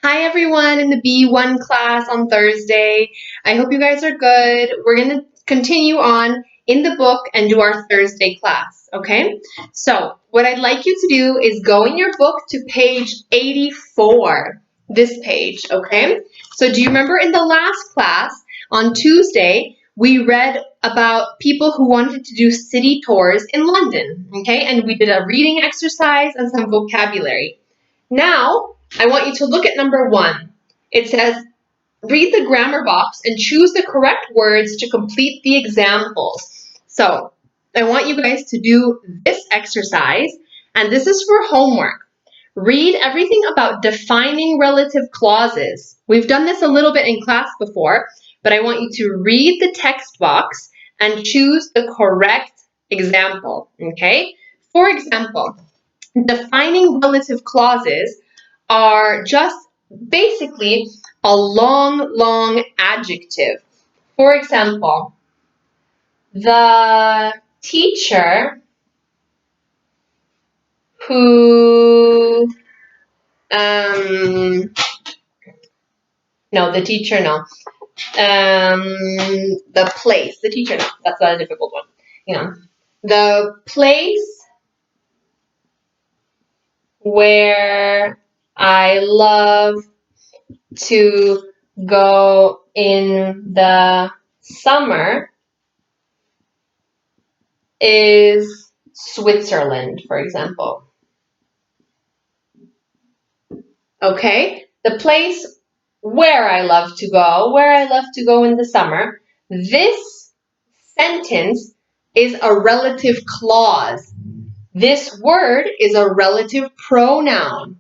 Hi everyone in the B1 class on Thursday. I hope you guys are good. We're going to continue on in the book and do our Thursday class, okay? So what I'd like you to do is go in your book to page 84, this page, okay? So do you remember in the last class on Tuesday, we read about people who wanted to do city tours in London, okay? And we did a reading exercise and some vocabulary. Now, I want you to look at number 1. It says, read the grammar box and choose the correct words to complete the examples. So, I want you guys to do this exercise, and this is for homework. Read everything about defining relative clauses. We've done this a little bit in class before, but I want you to read the text box and choose the correct example, okay? For example, defining relative clauses are just basically a long adjective. For example, the teacher who, the place, the teacher, no, that's not a difficult one. The place where I love to go in the summer is Switzerland, for example. Okay, the place where I love to go in the summer. This sentence is a relative clause. This word is a relative pronoun.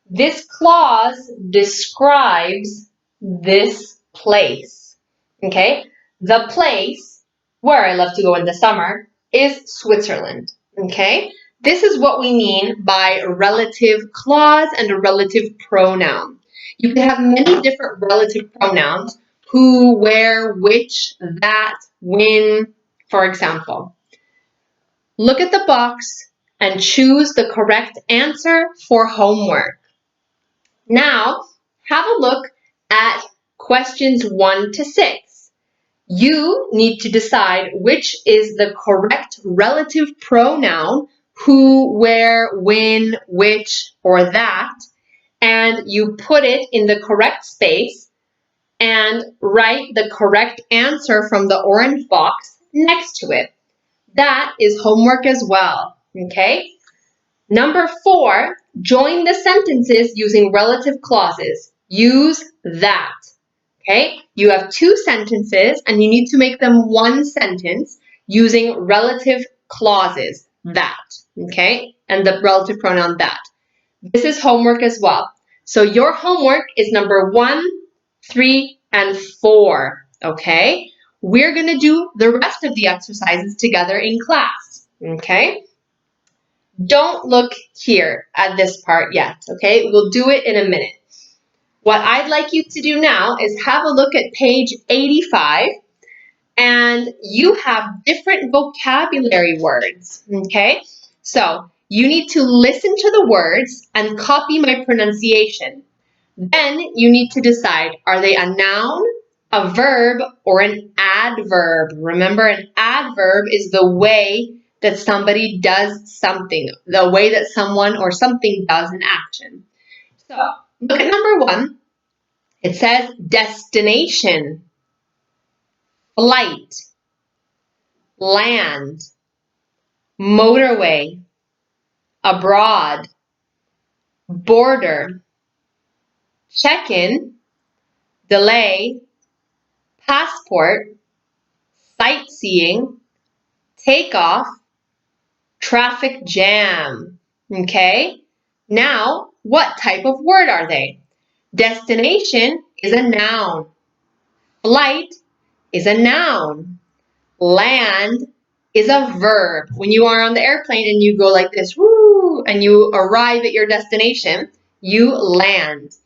This clause describes this place. Okay, the place where I love to go in the summer is Switzerland. Okay, this is what we mean by a relative clause and a relative pronoun. You can have many different relative pronouns: who, where, which, that, when, for example. Look at the box and choose the correct answer for homework. Now, have a look at questions 1 to 6. You need to decide which is the correct relative pronoun, who, where, when, which, or that, and you put it in the correct space and write the correct answer from the orange box next to it. That is homework as well, okay? Number 4, join the sentences using relative clauses. Use that. Okay? You have 2 sentences and you need to make them one sentence using relative clauses. That. Okay? And the relative pronoun that. This is homework as well. So your homework is number 1, 3, and 4. Okay? We're going to do the rest of the exercises together in class. Okay? Don't look here at this part yet, okay? We'll do it in a minute. What I'd like you to do now is have a look at page 85, and you have different vocabulary words, okay? So you need to listen to the words and copy my pronunciation. Then you need to decide, are they a noun, a verb, or an adverb? Remember, an adverb is the way that somebody does something, the way that someone or something does an action. So look at number 1. It says destination, flight, land, motorway, abroad, border, check-in, delay, passport, sightseeing, takeoff, traffic jam. Okay? Now, what type of word are they? Destination is a noun. Flight is a noun. Land is a verb. When you are on the airplane and you go like this, woo, and you arrive at your destination, you land.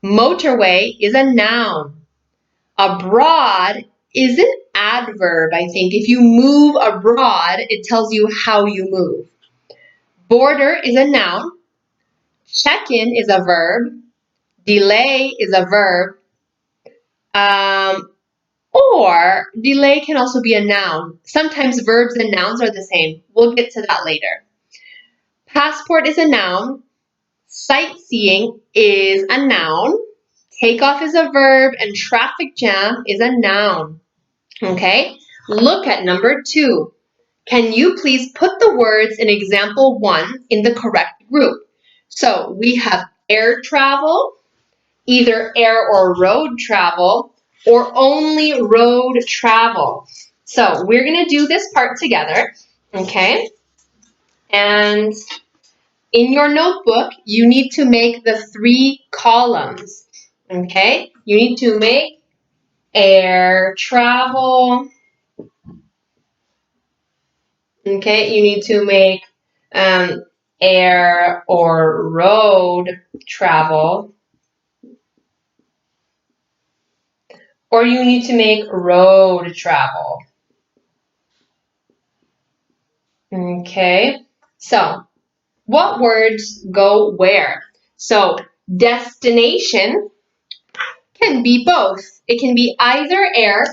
Motorway is a noun. Abroad is an adverb, I think. If you move abroad, it tells you how you move. Border is a noun. Check-in is a verb. Delay is a verb. Or delay can also be a noun. Sometimes verbs and nouns are the same. We'll get to that later. Passport is a noun. Sightseeing is a noun. Takeoff is a verb, and traffic jam is a noun. Okay? Look at number 2. Can you please put the words in example 1 in the correct group? So we have air travel, either air or road travel, or only road travel. So we're going to do this part together, okay? And in your notebook, you need to make the 3 columns, okay? You need to make air travel, okay? You need to make air or road travel, or you need to make road travel. Okay, so what words go where? So destination can be both. It can be either air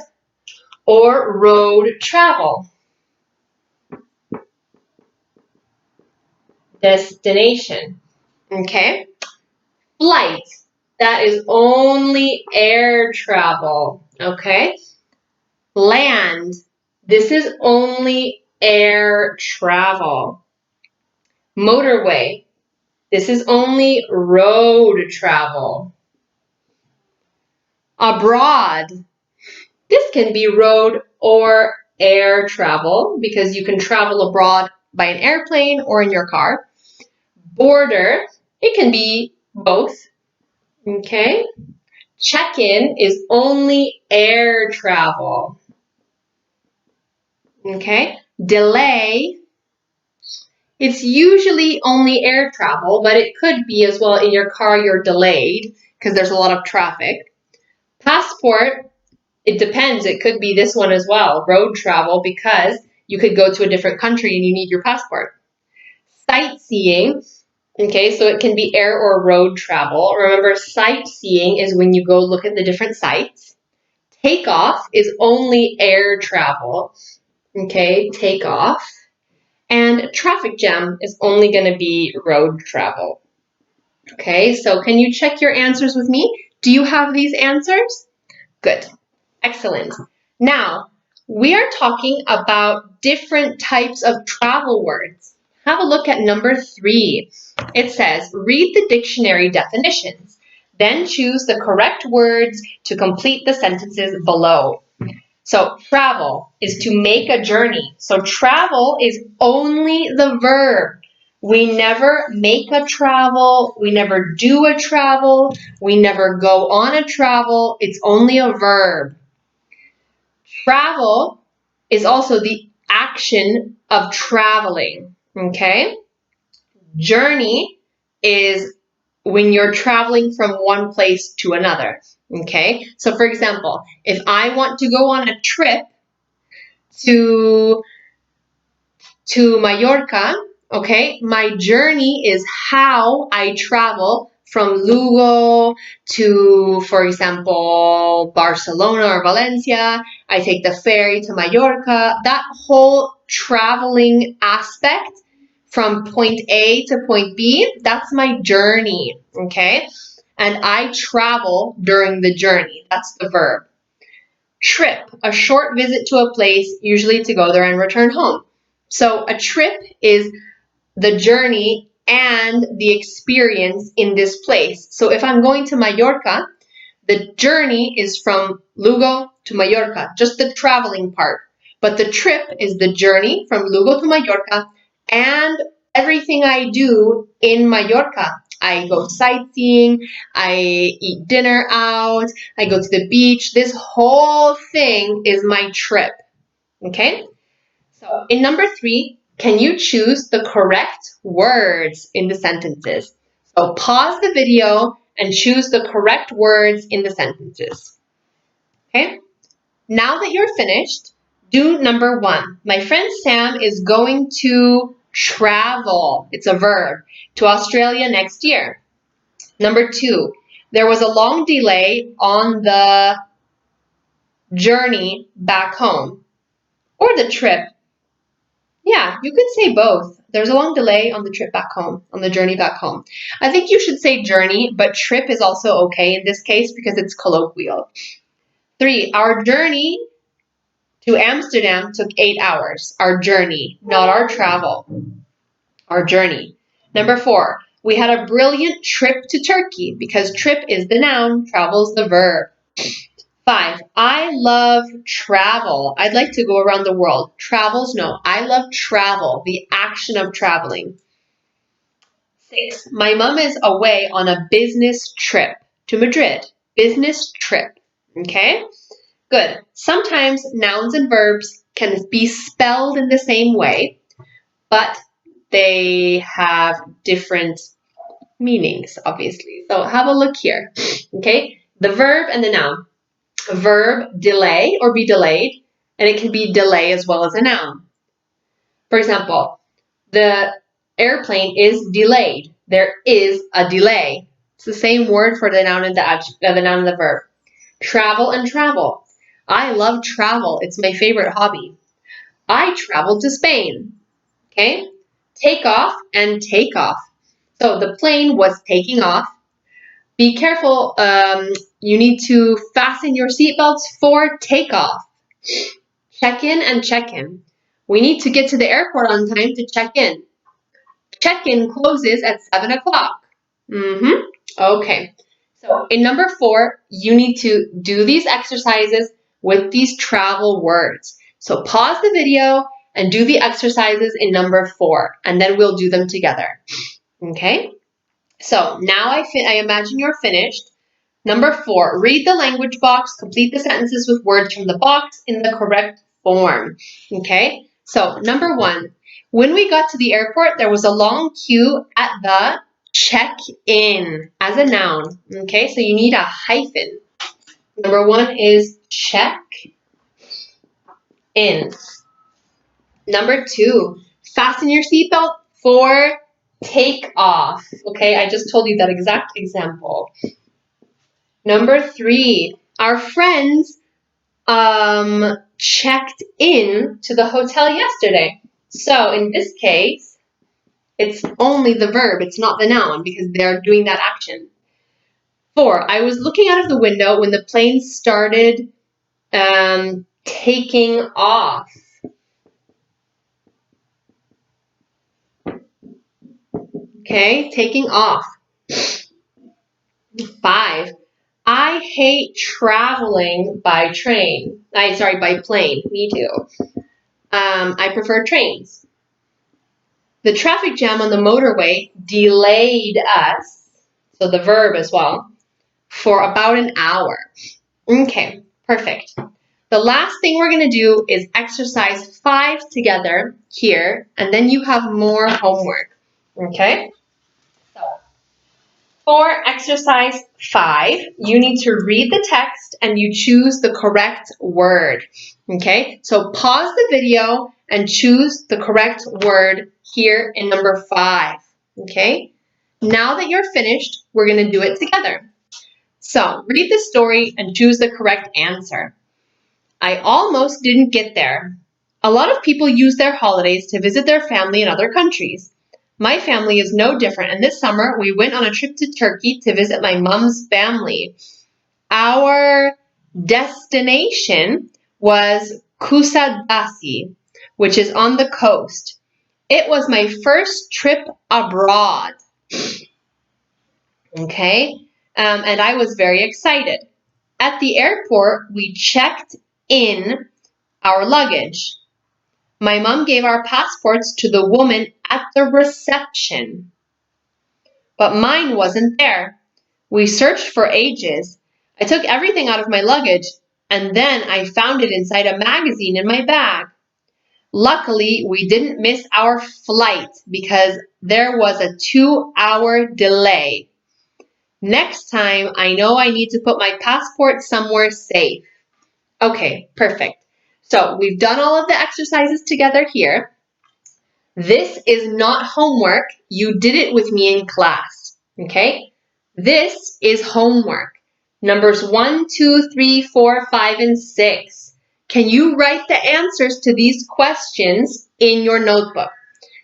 or road travel. Destination. Okay. Flight. That is only air travel. Okay. Land. This is only air travel. Motorway. This is only road travel. Abroad. This can be road or air travel because you can travel abroad by an airplane or in your car. Border, it can be both. Okay. Check-in is only air travel. Okay. Delay, it's usually only air travel, but it could be as well in your car you're delayed because there's a lot of traffic. Passport, it depends. It could be this one as well, road travel, because you could go to a different country and you need your passport. Sightseeing, okay, so it can be air or road travel. Remember, sightseeing is when you go look at the different sites. Takeoff is only air travel, okay, takeoff. And traffic jam is only going to be road travel. Okay, so can you check your answers with me? Do you have these answers? Good. Excellent. Now, we are talking about different types of travel words. Have a look at number 3. It says, read the dictionary definitions. Then choose the correct words to complete the sentences below. So, travel is to make a journey. So, travel is only the verb. We never make a travel. We never do a travel. We never go on a travel. It's only a verb. Travel is also the action of traveling, okay? Journey is when you're traveling from one place to another, okay? So for example, if I want to go on a trip to Mallorca, okay, my journey is how I travel from Lugo to, for example, Barcelona or Valencia. I take the ferry to Mallorca. That whole traveling aspect from point A to point B, that's my journey, okay? And I travel during the journey. That's the verb. Trip, a short visit to a place, usually to go there and return home. So a trip is the journey and the experience in this place. So if I'm going to Mallorca, the journey is from Lugo to Mallorca, just the traveling part. But the trip is the journey from Lugo to Mallorca and everything I do in Mallorca. I go sightseeing, I eat dinner out, I go to the beach. This whole thing is my trip. Okay? So in number 3, can you choose the correct words in the sentences? So pause the video and choose the correct words in the sentences. Okay? Now that you're finished, do number 1. My friend Sam is going to travel. It's a verb. To Australia next year. Number 2. There was a long delay on the journey back home. Or the trip. Yeah, you could say both. There's a long delay on the trip back home, on the journey back home. I think you should say journey, but trip is also okay in this case because it's colloquial. 3, our journey to Amsterdam took 8 hours. Our journey, not our travel. Our journey. Number 4, we had a brilliant trip to Turkey because trip is the noun, travel's the verb. 5, I love travel. I'd like to go around the world. Travels, no. I love travel, the action of traveling. 6, my mom is away on a business trip to Madrid. Business trip. Okay? Good. Sometimes nouns and verbs can be spelled in the same way, but they have different meanings, obviously. So have a look here. Okay? The verb and the noun. Verb, delay or be delayed, and it can be delay as well as a noun. For example, the airplane is delayed. There is a delay. It's the same word for the noun and the noun and the verb. Travel and travel. I love travel. It's my favorite hobby. I traveled to Spain. Okay? Take off and take off. So the plane was taking off. Be careful. You need to fasten your seatbelts for takeoff. Check in and check in. We need to get to the airport on time to check in. Check-in closes at 7 o'clock. Okay. So in number 4, you need to do these exercises with these travel words. So pause the video and do the exercises in number 4, and then we'll do them together. Okay? So now I imagine you're finished. Number 4, read the language box, complete the sentences with words from the box in the correct form. Okay? So number 1, when we got to the airport, there was a long queue at the check-in as a noun. Okay? So you need a hyphen. Number 1 is check-in. Number 2, fasten your seatbelt for take-off. Okay? I just told you that exact example. Number 3, our friends checked in to the hotel yesterday. So in this case, it's only the verb, it's not the noun because they're doing that action. 4, I was looking out of the window when the plane started taking off. Okay, taking off. 5, I hate traveling by train. By plane. Me too. I prefer trains. The traffic jam on the motorway delayed us, so the verb as well, for about an hour. Okay, perfect. The last thing we're going to do is exercise 5 together here, and then you have more homework. Okay? So, for exercise 5, you need to read the text and you choose the correct word. Okay? So pause the video and choose the correct word here in number 5. Okay? Now that you're finished, we're going to do it together. So read the story and choose the correct answer. I almost didn't get there. A lot of people use their holidays to visit their family in other countries. My family is no different, and this summer we went on a trip to Turkey to visit my mom's family. Our destination was Kusadasi, which is on the coast. It was my first trip abroad. Okay, and I was very excited. At the airport, we checked in our luggage. My mom gave our passports to the woman at the reception, but mine wasn't there. We searched for ages. I took everything out of my luggage, and then I found it inside a magazine in my bag. Luckily, we didn't miss our flight because there was a 2-hour delay. Next time, I know I need to put my passport somewhere safe. Okay, perfect. So we've done all of the exercises together here. This is not homework. You did it with me in class, okay? This is homework. Numbers 1, 2, 3, 4, 5, and 6. Can you write the answers to these questions in your notebook?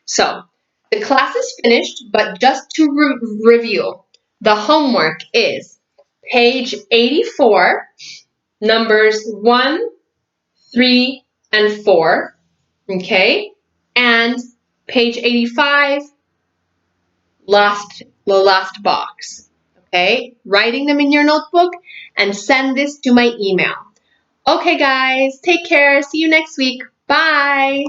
So, the class is finished, but just to review, the homework is page 84, numbers 1, 3, and 4, okay? And page 85, the last box, okay? Writing them in your notebook and send this to my email. Okay, guys, take care. See you next week. Bye.